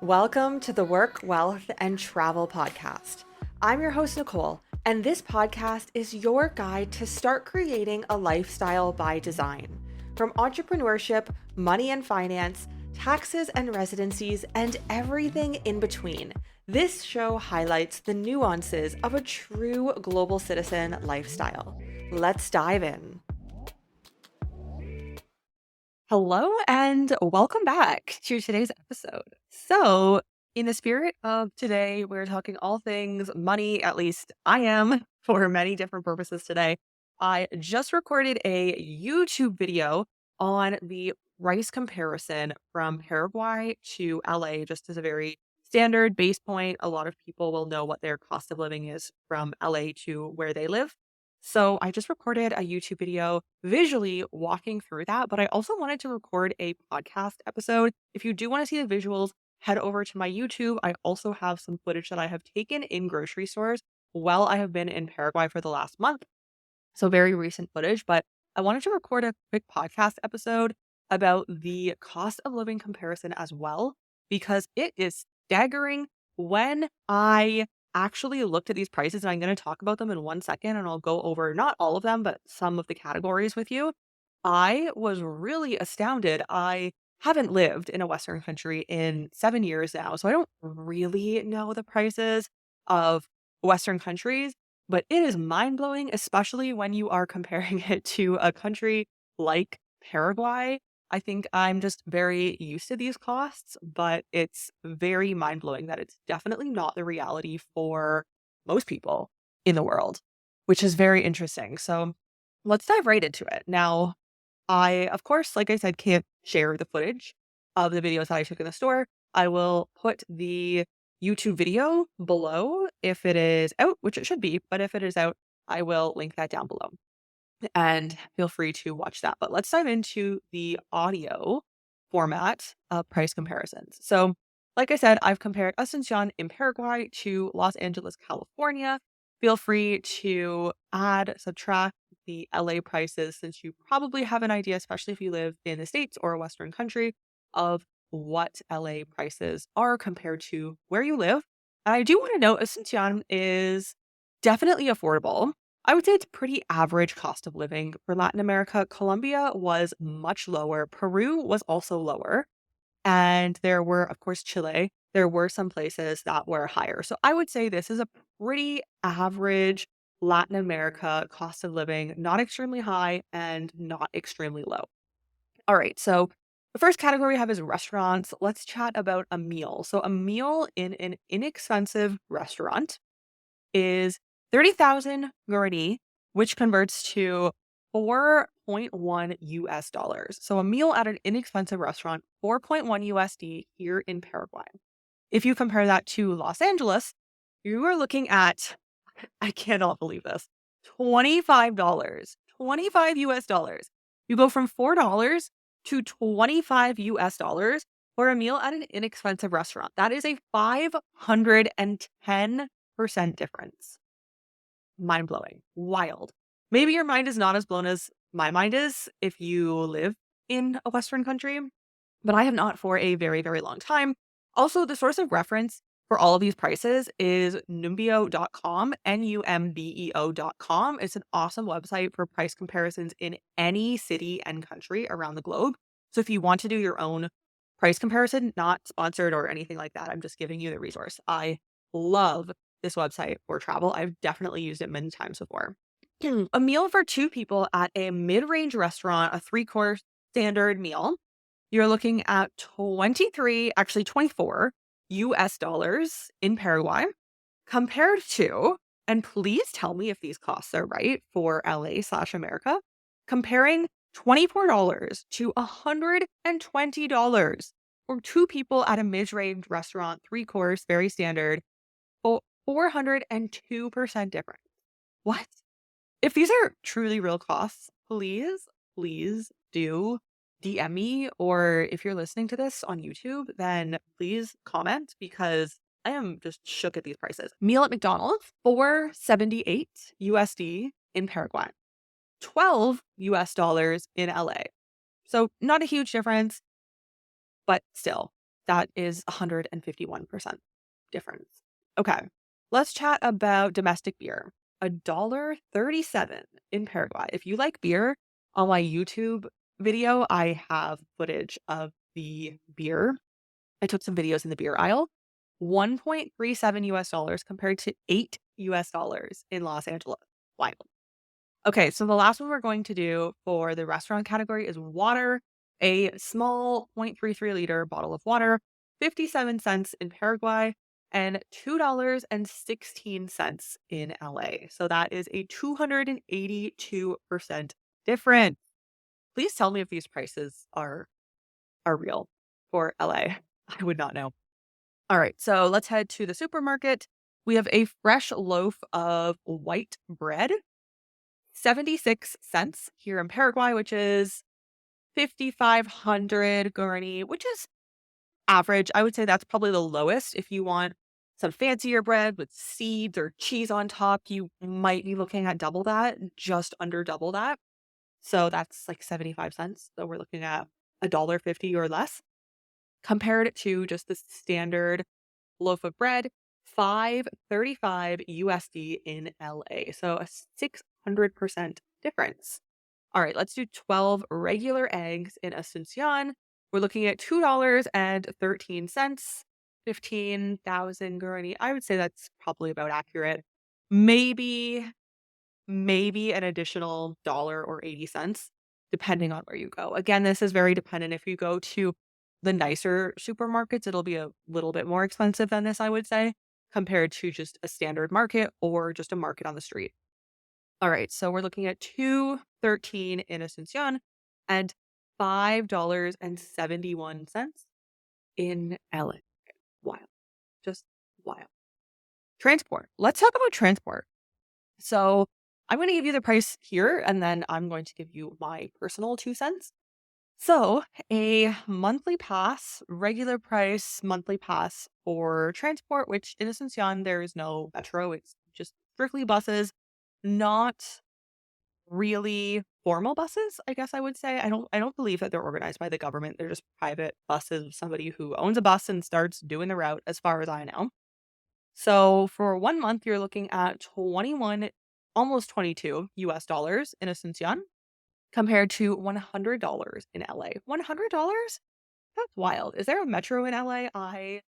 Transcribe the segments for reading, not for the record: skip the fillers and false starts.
Welcome to the Work, Wealth, and Travel podcast. I'm your host, Nicole, and this podcast is your guide to start creating a lifestyle by design. From entrepreneurship, money and finance, taxes and residencies, and everything in between, this show highlights the nuances of a true global citizen lifestyle. Let's dive in. Hello and welcome back to today's episode. So, in the spirit of today, we're talking all things money, at least I am for many different purposes today. I just recorded a YouTube video on the price comparison from Paraguay to LA, just as a very standard base point. A lot of people will know what their cost of living is from LA to where they live. So I just recorded a YouTube video visually walking through that, but I also wanted to record a podcast episode. If you do want to see the visuals, head over to my YouTube. I also have some footage that I have taken in grocery stores while I have been in Paraguay for the last month. So very recent footage, but I wanted to record a quick podcast episode about the cost of living comparison as well, because it is staggering when I actually looked at these prices, and I'm going to talk about them in 1 second, and I'll go over not all of them, but some of the categories with you. I was really astounded. I haven't lived in a Western country in 7 years now, so I don't really know the prices of Western countries, but it is mind blowing, especially when you are comparing it to a country like Paraguay. I think I'm just very used to these costs, but it's very mind blowing that it's definitely not the reality for most people in the world, which is very interesting. So let's dive right into it. Now, I, of course, like I said, can't share the footage of the videos that I took in the store. I will put the YouTube video below if it is out, which it should be, but if it is out, I will link that down below and feel free to watch that. But let's dive into the audio format of price comparisons. So, like I said, I've compared Asuncion in Paraguay to Los Angeles, California. Feel free to add, subtract the LA prices since you probably have an idea, especially if you live in the States or a Western country, of what LA prices are compared to where you live. And I do want to note Asuncion is definitely affordable. I would say it's pretty average cost of living for Latin America. Colombia was much lower. Peru was also lower. And there were, of course, Chile. There were some places that were higher. So I would say this is a pretty average Latin America cost of living, not extremely high and not extremely low. All right. So the first category we have is restaurants. Let's chat about a meal. So a meal in an inexpensive restaurant is 30,000 guarani, which converts to 4.1 US dollars. So a meal at an inexpensive restaurant, 4.1 USD here in Paraguay. If you compare that to Los Angeles, you are looking at, I cannot believe this, $25, 25 US dollars. You go from $4 to 25 US dollars for a meal at an inexpensive restaurant. That is a 510% difference. Mind blowing. Wild. Maybe your mind is not as blown as my mind is if you live in a Western country, but I have not for a very, very long time. Also, the source of reference for all of these prices is numbeo.com, numbeo.com. It's an awesome website for price comparisons in any city and country around the globe. So if you want to do your own price comparison, not sponsored or anything like that, I'm just giving you the resource. I love this website for travel. I've definitely used it many times before. A meal for two people at a mid-range restaurant, a three-course standard meal, you're looking at 24 US dollars in Paraguay compared to, and please tell me if these costs are right for LA/America, comparing $24 to $120 for two people at a mid-range restaurant, three-course, very standard, 402% difference. What? If these are truly real costs, please do DM me, or if you're listening to this on YouTube, then please comment because I am just shook at these prices. Meal at McDonald's, 478 USD in Paraguay, 12 US dollars in LA. So not a huge difference, but still That is 151% difference. Okay. Let's chat about domestic beer. $1.37 in Paraguay. If you like beer, on my YouTube video, I have footage of the beer. I took some videos in the beer aisle. 1.37 US dollars compared to 8 US dollars in Los Angeles. Wild. Okay, so the last one we're going to do for the restaurant category is water. A small 0.33 liter bottle of water, 57 cents in Paraguay, and $2.16 in LA. So that is a 282% difference. Please tell me if these prices are real for LA. I would not know. All right, so let's head to the supermarket. We have a fresh loaf of white bread, 76 cents here in Paraguay, which is 5,500 guarani, which is average. I would say that's probably the lowest. If you want some fancier bread with seeds or cheese on top, you might be looking at double that, just under double that. So that's like 75 cents. So we're looking at $1.50 or less compared to just the standard loaf of bread, 535 USD in LA. So a 600% difference. All right, let's do 12 regular eggs in Asuncion. We're looking at $2.13, 15,000 guarani. I would say that's probably about accurate. Maybe, maybe an additional dollar or 80 cents, depending on where you go. Again, this is very dependent. If you go to the nicer supermarkets, it'll be a little bit more expensive than this, I would say, compared to just a standard market or just a market on the street. All right, so we're looking at 213 in Asuncion and $5.71 in LA. Wild. Just wild. Transport. Let's talk about transport. So I'm going to give you the price here, and then I'm going to give you my personal 2 cents. So a monthly pass, regular price monthly pass for transport, which in Asuncion, there is no metro. It's just strictly buses, not really formal buses, I guess I would say. I don't believe that they're organized by the government. They're just private buses of somebody who owns a bus and starts doing the route as far as I know. So for 1 month, you're looking at 21, almost 22 US dollars in Asuncion compared to $100 in LA. $100? That's wild. Is there a metro in LA? I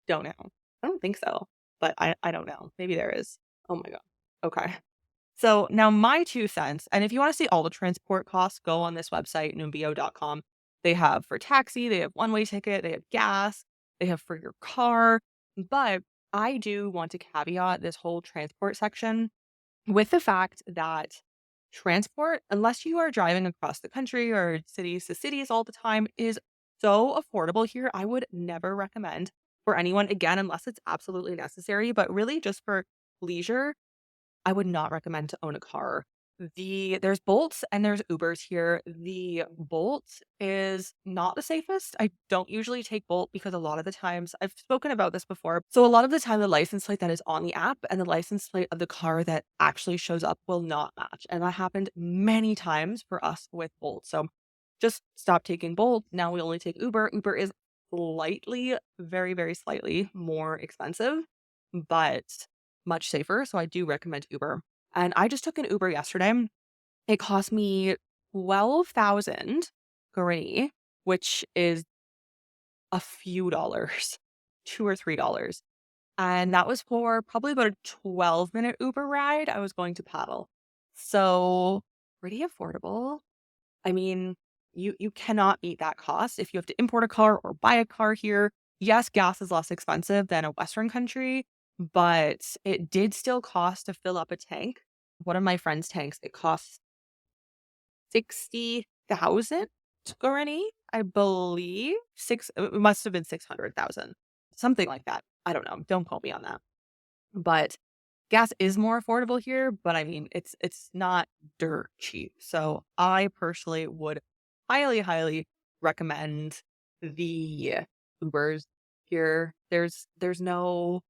don't know. I don't think so, but I don't know. Maybe there is. Oh my God. Okay. So now my 2 cents, and if you want to see all the transport costs, go on this website, numbio.com. They have for taxi, they have one-way ticket, they have gas, they have for your car. But I do want to caveat this whole transport section with the fact that transport, unless you are driving across the country or cities to cities all the time, is so affordable here. I would never recommend for anyone, again, unless it's absolutely necessary, but really just for leisure, I would not recommend to own a car. There's Bolts and there's Ubers here. The Bolt is not the safest. I don't usually take Bolt because a lot of the times I've spoken about this before. So a lot of the time the license plate that is on the app and the license plate of the car that actually shows up will not match. And that happened many times for us with Bolt. So just stop taking Bolt. Now we only take Uber. Uber is slightly, very, very slightly more expensive, but much safer. So I do recommend Uber. And I just took an Uber yesterday. It cost me 12,000 guarani, which is a few dollars, $2 or $3. And that was for probably about a 12-minute Uber ride. I was going to paddle. So pretty affordable. I mean, you cannot beat that cost if you have to import a car or buy a car here. Yes, gas is less expensive than a Western country, but it did still cost to fill up a tank. One of my friend's tanks, it costs 60,000 guarani, I believe. It must have been 600,000, something like that. I don't know. Don't quote me on that. But gas is more affordable here, but I mean, it's not dirt cheap. So I personally would highly, highly recommend the Ubers here. There's no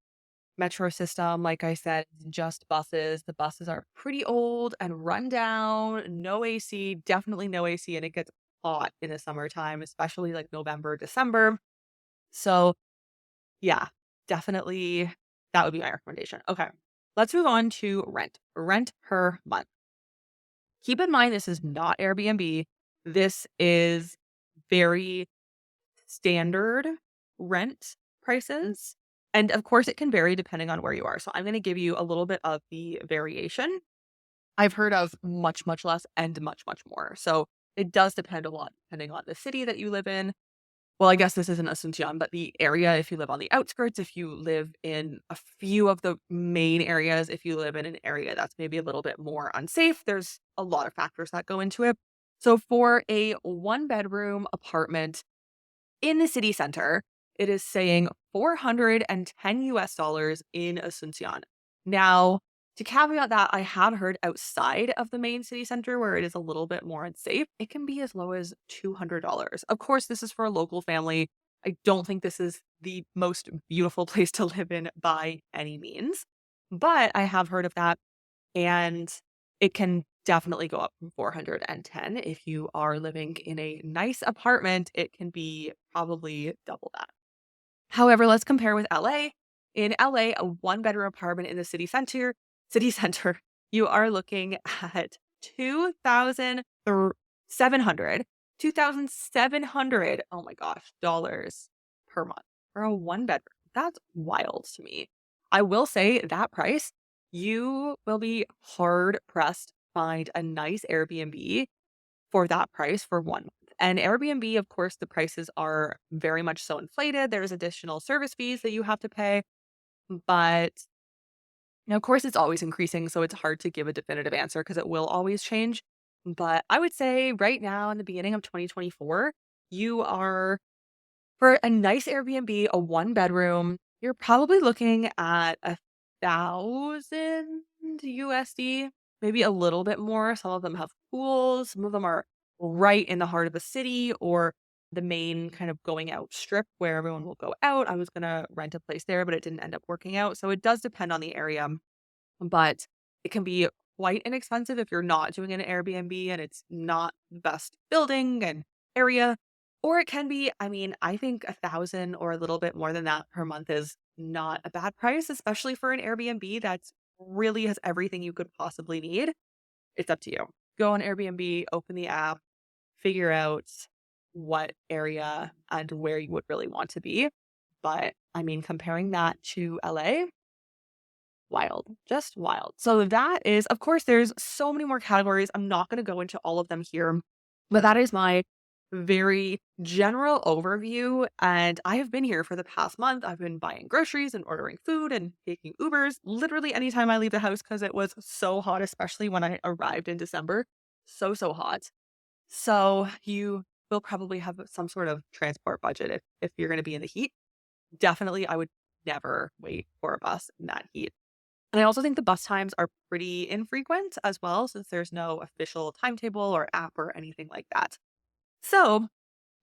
metro system, like I said, just buses. The buses are pretty old and run down, no AC, definitely no AC, and it gets hot in the summertime, especially like November, December. So yeah, definitely that would be my recommendation. Okay. Let's move on to rent. Rent per month. Keep in mind, this is not Airbnb. This is very standard rent prices. And of course, it can vary depending on where you are. So I'm going to give you a little bit of the variation. I've heard of much, much less and much, much more. So it does depend a lot depending on the city that you live in. Well, I guess this isn't Asuncion, but the area, if you live on the outskirts, if you live in a few of the main areas, if you live in an area that's maybe a little bit more unsafe, there's a lot of factors that go into it. So for a one bedroom apartment in the city center, it is saying 410 US dollars in Asuncion. Now, to caveat that, I have heard outside of the main city center where it is a little bit more unsafe, it can be as low as $200. Of course, this is for a local family. I don't think this is the most beautiful place to live in by any means, but I have heard of that. And it can definitely go up from 410. If you are living in a nice apartment, it can be probably double that. However, let's compare with LA. In LA, a one-bedroom apartment in the city center, you are looking at 2,700, 2,700, oh my gosh, dollars per month for a one bedroom. That's wild to me. I will say that price, you will be hard pressed to find a nice Airbnb for that price for 1 month. And Airbnb, of course, the prices are very much so inflated. There's additional service fees that you have to pay, but now, of course, it's always increasing, so it's hard to give a definitive answer because it will always change. But I would say right now in the beginning of 2024, you are for a nice Airbnb, a one bedroom, you're probably looking at 1,000 USD, maybe a little bit more. Some of them have pools, some of them are right in the heart of a city or the main kind of going out strip where everyone will go out. I was gonna rent a place there, but it didn't end up working out. So it does depend on the area, but it can be quite inexpensive if you're not doing an Airbnb and it's not the best building and area. Or it can be, I mean, I think 1,000 or a little bit more than that per month is not a bad price, especially for an Airbnb that's really has everything you could possibly need. It's up to you. Go on Airbnb, open the app, figure out what area and where you would really want to be. But I mean, comparing that to LA, wild, just wild. So that is, of course, there's so many more categories. I'm not going to go into all of them here, but that is my very general overview. And I have been here for the past month. I've been buying groceries and ordering food and taking Ubers literally anytime I leave the house because it was so hot, especially when I arrived in December. So, so hot. So you will probably have some sort of transport budget if you're going to be in the heat. Definitely, I would never wait for a bus in that heat. And I also think the bus times are pretty infrequent as well, since there's no official timetable or app or anything like that. So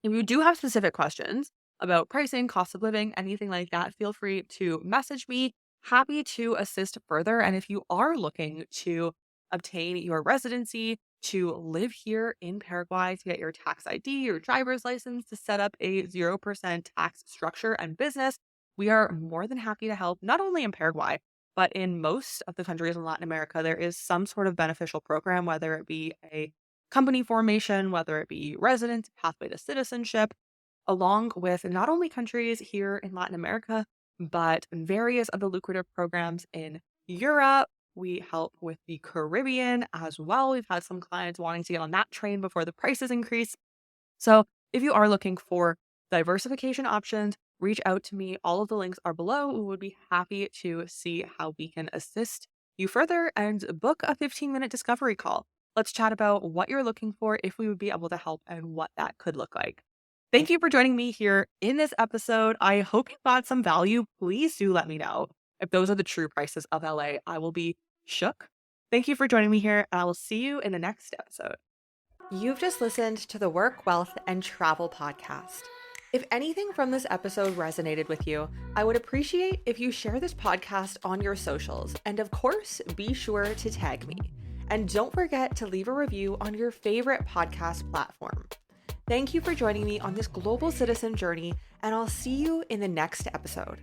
if you do have specific questions about pricing, cost of living, anything like that, feel free to message me. Happy to assist further. And if you are looking to obtain your residency, to live here in Paraguay, to get your tax ID, your driver's license, to set up a 0% tax structure and business, we are more than happy to help, not only in Paraguay, but in most of the countries in Latin America. There is some sort of beneficial program, whether it be a company formation, whether it be resident, pathway to citizenship, along with not only countries here in Latin America, but various other lucrative programs in Europe. We help with the Caribbean as well. We've had some clients wanting to get on that train before the prices increase. So if you are looking for diversification options, reach out to me. All of the links are below. We would be happy to see how we can assist you further and book a 15-minute discovery call. Let's chat about what you're looking for, if we would be able to help, and what that could look like. Thank you for joining me here in this episode. I hope you got some value. Please do let me know if those are the true prices of LA. I will be shook. Thank you for joining me here, and I will see you in the next episode. You've just listened to the Work, Wealth, and Travel podcast. If anything from this episode resonated with you, I would appreciate if you share this podcast on your socials. And of course, be sure to tag me. And don't forget to leave a review on your favorite podcast platform. Thank you for joining me on this global citizen journey, and I'll see you in the next episode.